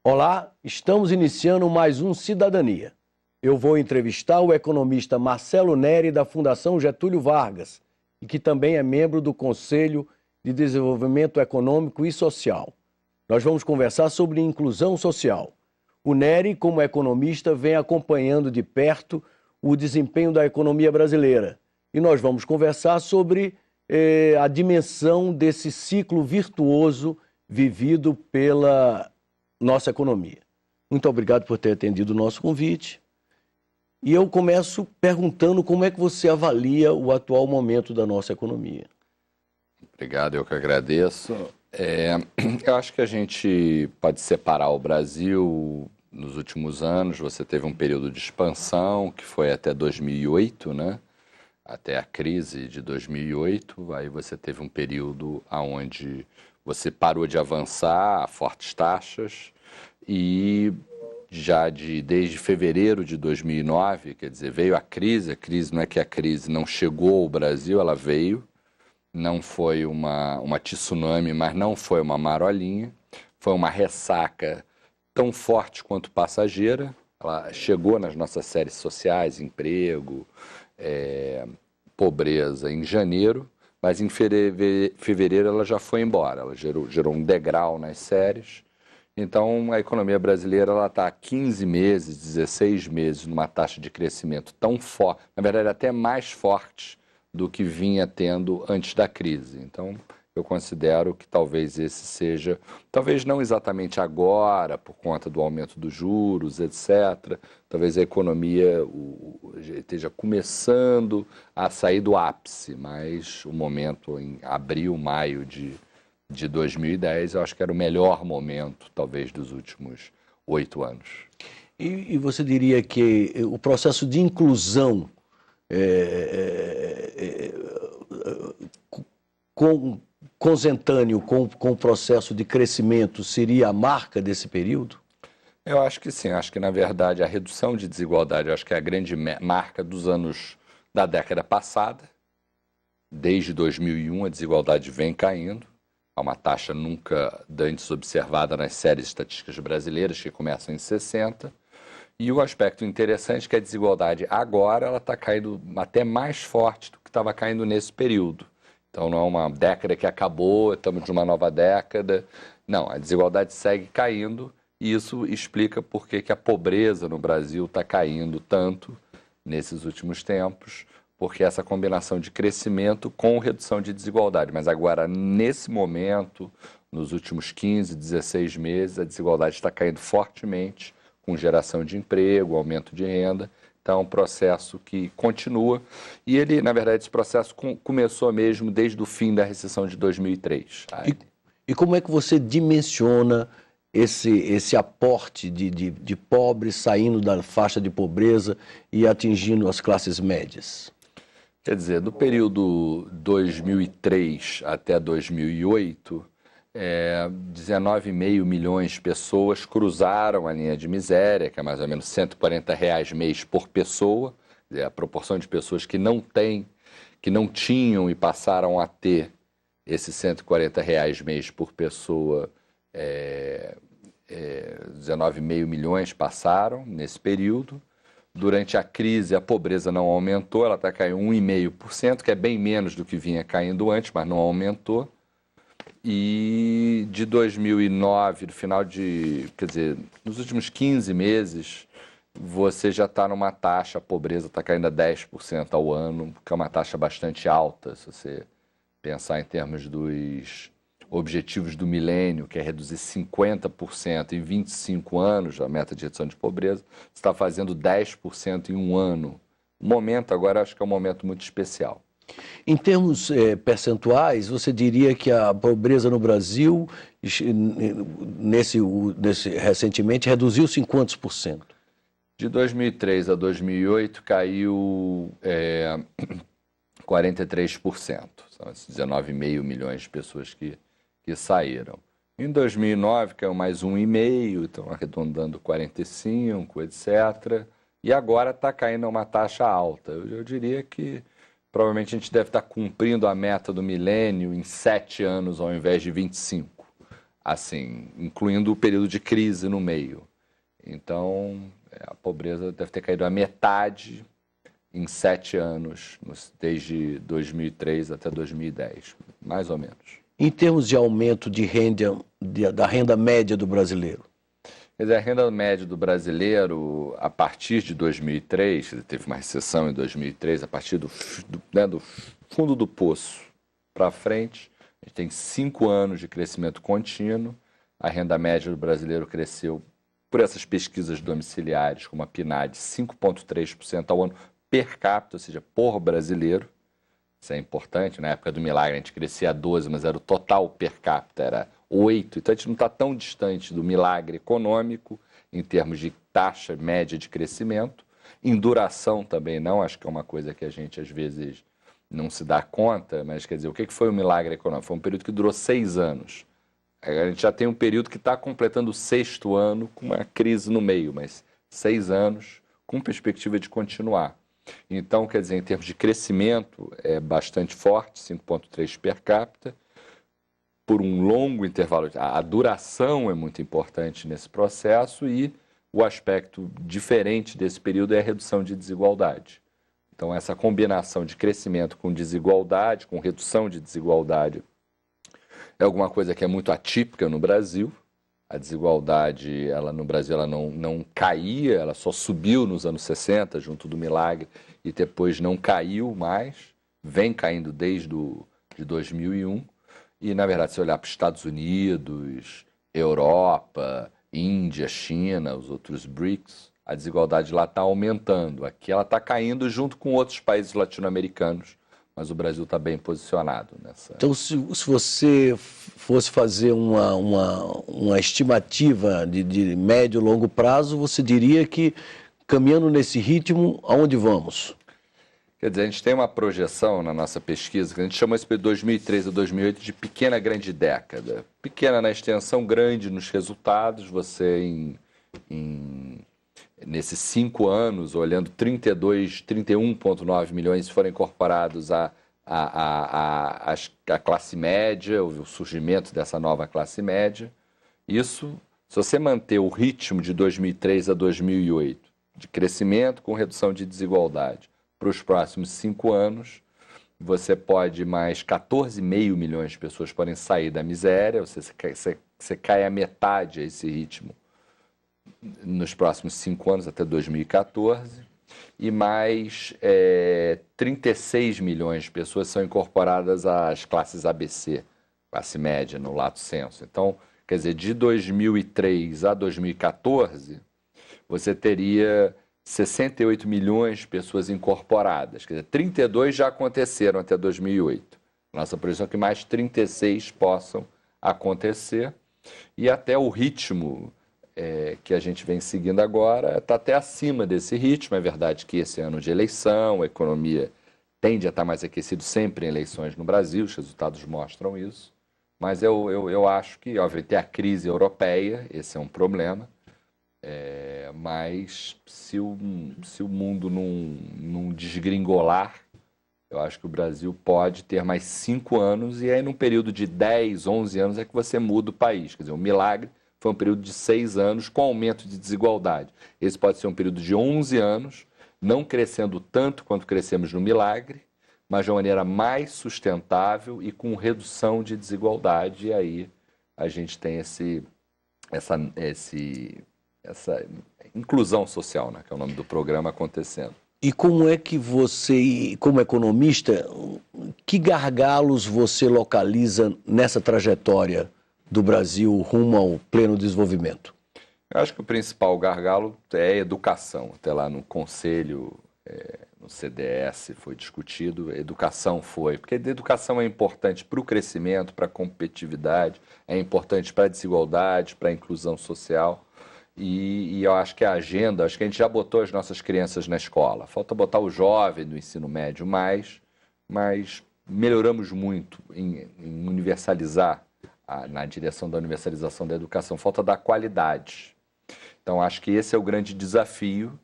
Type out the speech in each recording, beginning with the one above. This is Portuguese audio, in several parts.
Olá, estamos iniciando mais um Cidadania. Eu vou entrevistar o economista Marcelo Neri, da Fundação Getúlio Vargas, e que também é membro do Conselho de Desenvolvimento Econômico e Social. Nós vamos conversar sobre inclusão social. O Neri, como economista, vem acompanhando de perto o desempenho da economia brasileira. E nós vamos conversar sobre a dimensão desse ciclo virtuoso vivido pela nossa economia. Muito obrigado por ter atendido o nosso convite. E eu começo perguntando como é que você avalia o atual momento da nossa economia. Obrigado, eu que agradeço. Eu acho que a gente pode separar o Brasil nos últimos anos. Você teve um período de expansão que foi até 2008, né? Até a crise de 2008. Aí você teve um período onde você parou de avançar a fortes taxas e já desde fevereiro de 2009, quer dizer, veio a crise não é que a crise não chegou ao Brasil, ela veio, não foi uma tsunami, mas não foi uma marolinha, foi uma ressaca tão forte quanto passageira, ela chegou nas nossas séries sociais, emprego, pobreza em janeiro, mas em fevereiro ela já foi embora, ela gerou um degrau nas séries. Então, a economia brasileira está há 15 meses, 16 meses, numa taxa de crescimento tão forte, na verdade até mais forte do que vinha tendo antes da crise. Então, eu considero que talvez esse seja, talvez não exatamente agora, por conta do aumento dos juros, etc., talvez a economia esteja começando a sair do ápice, mas o momento em abril, maio de 2010, eu acho que era o melhor momento, talvez, dos últimos 8 anos. E você diria que o processo de inclusão consentâneo com o processo de crescimento seria a marca desse período? Eu acho que sim, acho que na verdade a redução de desigualdade, acho que é a grande marca dos anos da década passada. Desde 2001 a desigualdade vem caindo. Há uma taxa nunca antes observada nas séries estatísticas brasileiras, que começam em 60. E o aspecto interessante é que a desigualdade agora ela está caindo até mais forte do que estava caindo nesse período. Então não é uma década que acabou, estamos numa nova década. Não, a desigualdade segue caindo e isso explica por que a pobreza no Brasil está caindo tanto nesses últimos tempos, porque essa combinação de crescimento com redução de desigualdade. Mas agora, nesse momento, nos últimos 15, 16 meses, a desigualdade está caindo fortemente, com geração de emprego, aumento de renda. Então, é um processo que continua. E ele, na verdade, esse processo começou mesmo desde o fim da recessão de 2003. E como é que você dimensiona esse aporte de pobres saindo da faixa de pobreza e atingindo as classes médias? Quer dizer, do período 2003 até 2008, 19,5 milhões de pessoas cruzaram a linha de miséria, que é mais ou menos R$ 140 mês por pessoa. Quer dizer, a proporção de pessoas que não tinham e passaram a ter esses R$ 140 mês por pessoa, 19,5 milhões passaram nesse período. Durante a crise, a pobreza não aumentou, ela está caindo 1,5%, que é bem menos do que vinha caindo antes, mas não aumentou. E de 2009, no final quer dizer, nos últimos 15 meses, você já está numa taxa, a pobreza está caindo a 10% ao ano, que é uma taxa bastante alta, se você pensar em termos dos objetivos do milênio, que é reduzir 50% em 25 anos, a meta de redução de pobreza, você está fazendo 10% em um ano. O momento agora, acho que é um momento muito especial. Em termos percentuais, você diria que a pobreza no Brasil, recentemente, reduziu-se em quantos por cento? De 2003 a 2008, caiu 43%. São esses 19,5 milhões de pessoas que saíram. Em 2009 caiu mais 1,5, estão arredondando 45, etc. E agora está caindo a uma taxa alta. Eu diria que provavelmente a gente deve estar cumprindo a meta do milênio em 7 anos ao invés de 25. assim, incluindo o período de crise no meio. Então, a pobreza deve ter caído a metade em 7 anos, desde 2003 até 2010, mais ou menos. Em termos de aumento de renda, da renda média do brasileiro? Quer dizer, a renda média do brasileiro, a partir de 2003, teve uma recessão em 2003, a partir do fundo do poço para frente, a gente tem 5 anos de crescimento contínuo, a renda média do brasileiro cresceu, por essas pesquisas domiciliares, como a PNAD, 5,3% ao ano per capita, ou seja, por brasileiro. Isso é importante, na época do milagre a gente crescia a 12, mas era o total per capita, era 8. Então a gente não está tão distante do milagre econômico em termos de taxa média de crescimento. Em duração também não, acho que é uma coisa que a gente às vezes não se dá conta, mas quer dizer, o que foi o milagre econômico? Foi um período que durou 6 anos. A gente já tem um período que está completando o 6º ano com uma crise no meio, mas 6 anos com perspectiva de continuar. Então, quer dizer, em termos de crescimento, é bastante forte, 5,3 per capita, por um longo intervalo. A duração é muito importante nesse processo e o aspecto diferente desse período é a redução de desigualdade. Então, essa combinação de crescimento com desigualdade, com redução de desigualdade, é alguma coisa que é muito atípica no Brasil. A desigualdade, no Brasil, ela não caía, ela só subiu nos anos 60, junto do milagre, e depois não caiu mais, vem caindo desde de 2001. E, na verdade, se olhar para os Estados Unidos, Europa, Índia, China, os outros BRICS, a desigualdade lá está aumentando. Aqui ela está caindo junto com outros países latino-americanos, mas o Brasil está bem posicionado nessa. Então, se você fosse fazer uma estimativa de médio e longo prazo, você diria que, caminhando nesse ritmo, aonde vamos? Quer dizer, a gente tem uma projeção na nossa pesquisa, que a gente chama esse período de 2003 a 2008 de pequena grande década. Pequena na extensão, grande nos resultados. Você, nesses 5 anos, olhando 31,9 milhões foram incorporados a classe média, o surgimento dessa nova classe média. Isso, se você manter o ritmo de 2003 a 2008, de crescimento com redução de desigualdade, para os próximos 5 anos, você pode, mais 14,5 milhões de pessoas podem sair da miséria, você cai a metade a esse ritmo nos próximos 5 anos, até 2014, e mais 36 milhões de pessoas são incorporadas às classes ABC, classe média, no lato sensu. Então, quer dizer, de 2003 a 2014, você teria 68 milhões de pessoas incorporadas. Quer dizer, 32 já aconteceram até 2008. Nossa projeção é que mais 36 possam acontecer. E até o ritmo que a gente vem seguindo agora está até acima desse ritmo. É verdade que esse ano de eleição, a economia tende a estar mais aquecida sempre em eleições no Brasil, os resultados mostram isso. Mas eu acho que, óbvio, tem a crise europeia, esse é um problema. Mas se o mundo não desgringolar, eu acho que o Brasil pode ter mais 5 anos, e aí num período de 10, 11 anos é que você muda o país. Quer dizer, o milagre foi um período de 6 anos com aumento de desigualdade. Esse pode ser um período de 11 anos, não crescendo tanto quanto crescemos no milagre, mas de uma maneira mais sustentável e com redução de desigualdade. E aí a gente tem essa inclusão social, né, que é o nome do programa, acontecendo. E como é que você, como economista, que gargalos você localiza nessa trajetória do Brasil rumo ao pleno desenvolvimento? Eu acho que o principal gargalo é a educação. Até lá no Conselho, no CDS, foi discutido, a educação foi. Porque a educação é importante para o crescimento, para a competitividade, é importante para a desigualdade, para a inclusão social. E eu acho que a agenda, acho que a gente já botou as nossas crianças na escola. Falta botar o jovem no ensino médio mais, mas melhoramos muito em universalizar, na direção da universalização da educação. Falta dar qualidade. Então, acho que esse é o grande desafio.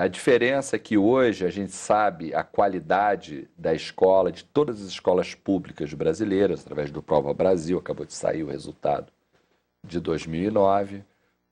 A diferença é que hoje a gente sabe a qualidade da escola, de todas as escolas públicas brasileiras, através do Prova Brasil, acabou de sair o resultado de 2009.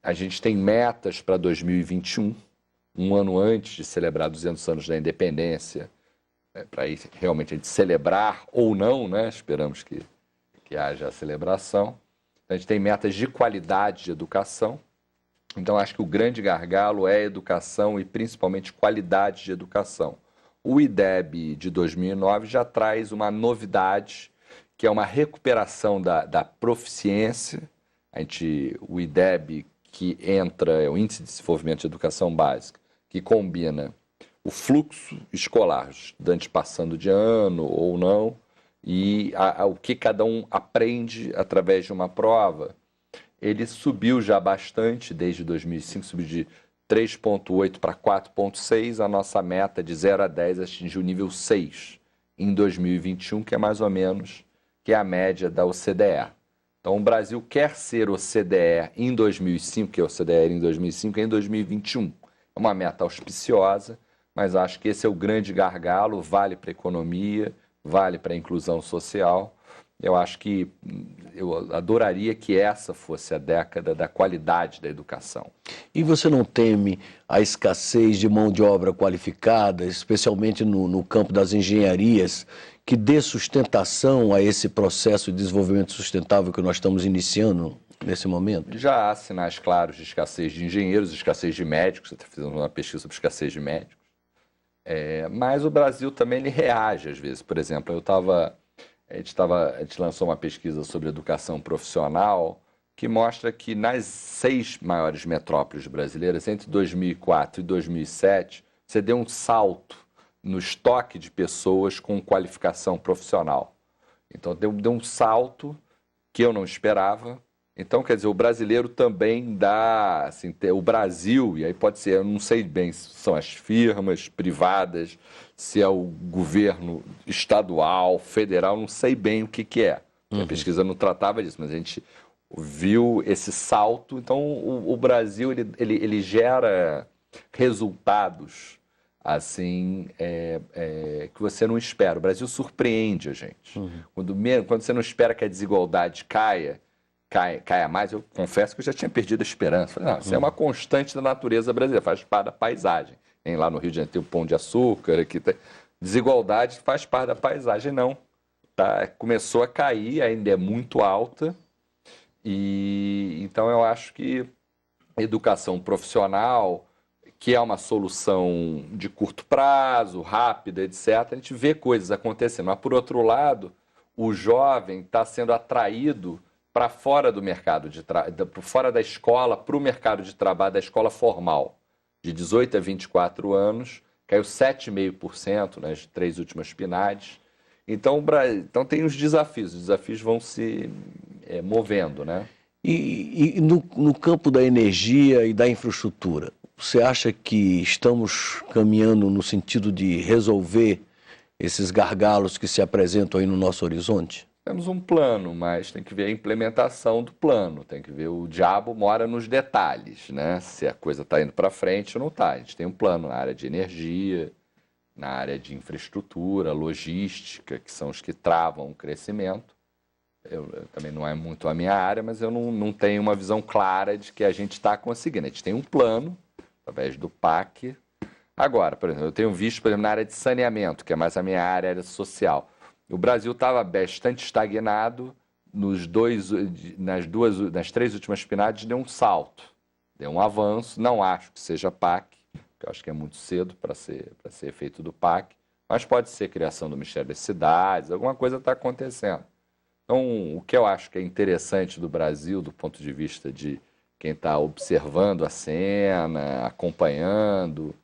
A gente tem metas para 2021, um ano antes de celebrar 200 anos da independência, para realmente a gente celebrar ou não, né? Esperamos que haja a celebração. A gente tem metas de qualidade de educação. Então, acho que o grande gargalo é educação e principalmente qualidade de educação. O IDEB de 2009 já traz uma novidade, que é uma recuperação da proficiência. O IDEB, que entra, é o Índice de Desenvolvimento de Educação Básica, que combina o fluxo escolar, estudantes passando de ano ou não, e o que cada um aprende através de uma prova. Ele subiu já bastante, desde 2005, subiu de 3,8 para 4,6. A nossa meta de 0 a 10 atingiu o nível 6 em 2021, que é mais ou menos que é a média da OCDE. Então, o Brasil quer ser OCDE em 2005, que é OCDE em 2005, em 2021. É uma meta auspiciosa, mas acho que esse é o grande gargalo, vale para a economia, vale para a inclusão social. Eu acho que eu adoraria que essa fosse a década da qualidade da educação. E você não teme a escassez de mão de obra qualificada, especialmente no campo das engenharias, que dê sustentação a esse processo de desenvolvimento sustentável que nós estamos iniciando nesse momento? Já há sinais claros de escassez de engenheiros, escassez de médicos. Você está fazendo uma pesquisa sobre escassez de médicos. Mas o Brasil também ele reage às vezes. Por exemplo, a gente lançou uma pesquisa sobre educação profissional que mostra que nas 6 maiores metrópoles brasileiras, entre 2004 e 2007, você deu um salto no estoque de pessoas com qualificação profissional. Então, deu um salto que eu não esperava. Então, quer dizer, o brasileiro também dá, assim, o Brasil, e aí pode ser, eu não sei bem se são as firmas privadas, se é o governo estadual, federal, não sei bem o que é. A pesquisa não tratava disso, mas a gente viu esse salto. Então, o Brasil, ele gera resultados, assim, que você não espera. O Brasil surpreende a gente. Quando você não espera que a desigualdade caia mais, eu confesso que eu já tinha perdido a esperança. Falei, não, isso é uma constante da natureza brasileira, faz parte da paisagem. Lá no Rio de Janeiro tem o Pão de Açúcar, aqui tem... desigualdade faz parte da paisagem, não. Começou a cair, ainda é muito alta, e então eu acho que educação profissional, que é uma solução de curto prazo, rápida, etc., a gente vê coisas acontecendo. Mas, por outro lado, o jovem está sendo atraído para fora do mercado fora da escola, para o mercado de trabalho da escola formal. De 18 a 24 anos, caiu 7,5% nas 3 últimas PNADs. Então tem os desafios vão se movendo, né? E no campo da energia e da infraestrutura, você acha que estamos caminhando no sentido de resolver esses gargalos que se apresentam aí no nosso horizonte? Temos um plano, mas tem que ver a implementação do plano, tem que ver, o diabo mora nos detalhes, né? Se a coisa está indo para frente ou não está. A gente tem um plano na área de energia, na área de infraestrutura, logística, que são os que travam o crescimento. Também não é muito a minha área, mas eu não tenho uma visão clara de que a gente está conseguindo. A gente tem um plano, através do PAC. Agora, por exemplo, eu tenho visto, por exemplo, na área de saneamento, que é mais a minha área social. O Brasil estava bastante estagnado, nas 3 últimas PNADs deu um salto, deu um avanço. Não acho que seja PAC, porque eu acho que é muito cedo para ser efeito do PAC, mas pode ser criação do Ministério das Cidades, alguma coisa está acontecendo. Então, o que eu acho que é interessante do Brasil, do ponto de vista de quem está observando a cena, acompanhando,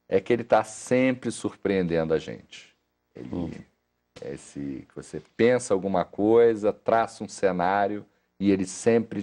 é que ele está sempre surpreendendo a gente. Que você pensa alguma coisa, traça um cenário e ele sempre